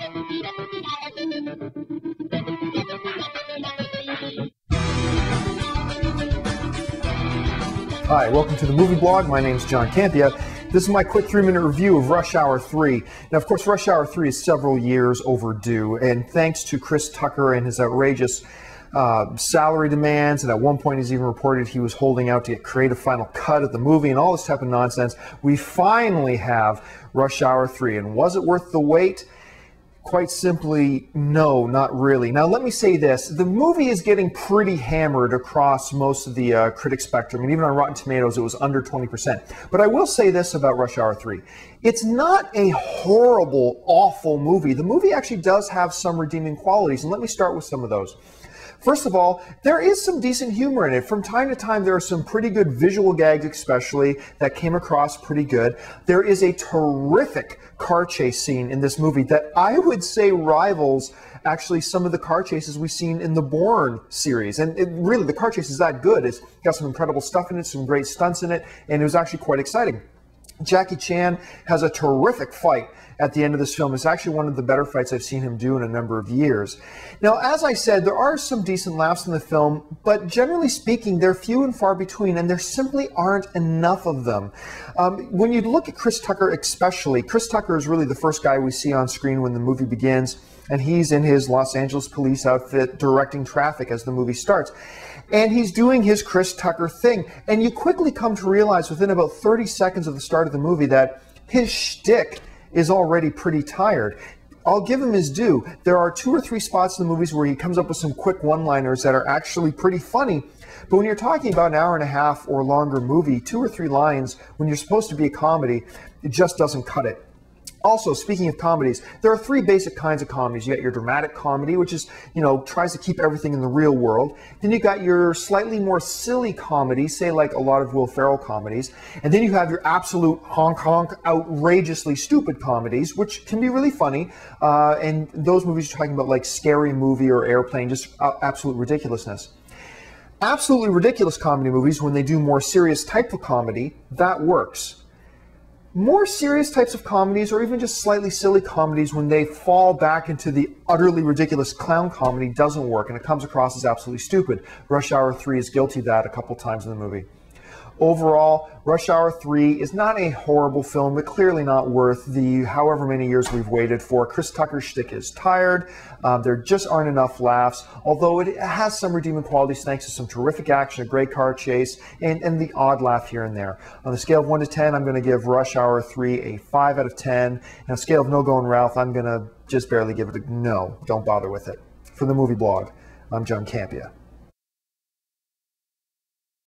Hi, welcome to the Movie Blog. My name is John Campea. This is my quick 3-minute review of Rush Hour 3. Now, of course, Rush Hour 3 is several years overdue, and thanks to Chris Tucker and his outrageous salary demands, and at one point he's even reported he was holding out to get creative final cut of the movie and all this type of nonsense, we finally have Rush Hour 3. And was it worth the wait? Quite simply, no, not really. Now, let me say this. The movie is getting pretty hammered across most of the critic spectrum, and even on Rotten Tomatoes, it was under 20%. But I will say this about Rush Hour 3. It's not a horrible, awful movie. The movie actually does have some redeeming qualities, and let me start with some of those. First of all, there is some decent humor in it. From time to time, there are some pretty good visual gags, especially, that came across pretty good. There is a terrific car chase scene in this movie that I would say rivals actually some of the car chases we've seen in the Bourne series. And really, the car chase is that good. It's got some incredible stuff in it, some great stunts in it, and it was actually quite exciting. Jackie Chan has a terrific fight at the end of this film. It's actually one of the better fights I've seen him do in a number of years. Now, as I said, there are some decent laughs in the film, but generally speaking, they're few and far between, and there simply aren't enough of them. When you look at Chris Tucker especially, Chris Tucker is really the first guy we see on screen when the movie begins, and he's in his Los Angeles police outfit directing traffic as the movie starts. And he's doing his Chris Tucker thing. And you quickly come to realize within about 30 seconds of the start of the movie that his shtick is already pretty tired. I'll give him his due. There are 2 or 3 spots in the movies where he comes up with some quick one-liners that are actually pretty funny. But when you're talking about an hour and a half or longer movie, 2 or 3 lines, when you're supposed to be a comedy, it just doesn't cut it. Also, speaking of comedies, there are 3 basic kinds of comedies. You got your dramatic comedy, which is, tries to keep everything in the real world. Then you got your slightly more silly comedy, say like a lot of Will Ferrell comedies. And then you have your absolute honk, outrageously stupid comedies, which can be really funny. And those movies you're talking about like Scary Movie or Airplane, just absolute ridiculousness. Absolutely ridiculous comedy movies, when they do more serious type of comedy, that works. More serious types of comedies, or even just slightly silly comedies, when they fall back into the utterly ridiculous clown comedy, doesn't work, and it comes across as absolutely stupid. Rush Hour 3 is guilty of that a couple times in the movie. Overall, Rush Hour 3 is not a horrible film, but clearly not worth the however many years we've waited for. Chris Tucker's shtick is tired. There just aren't enough laughs, although it has some redeeming qualities thanks to some terrific action, a great car chase, and the odd laugh here and there. On the scale of 1 to 10, I'm going to give Rush Hour 3 a 5 out of 10. And on the scale of No Going Ralph, I'm going to just barely give it a no. Don't bother with it. For the Movie Blog, I'm John Campea.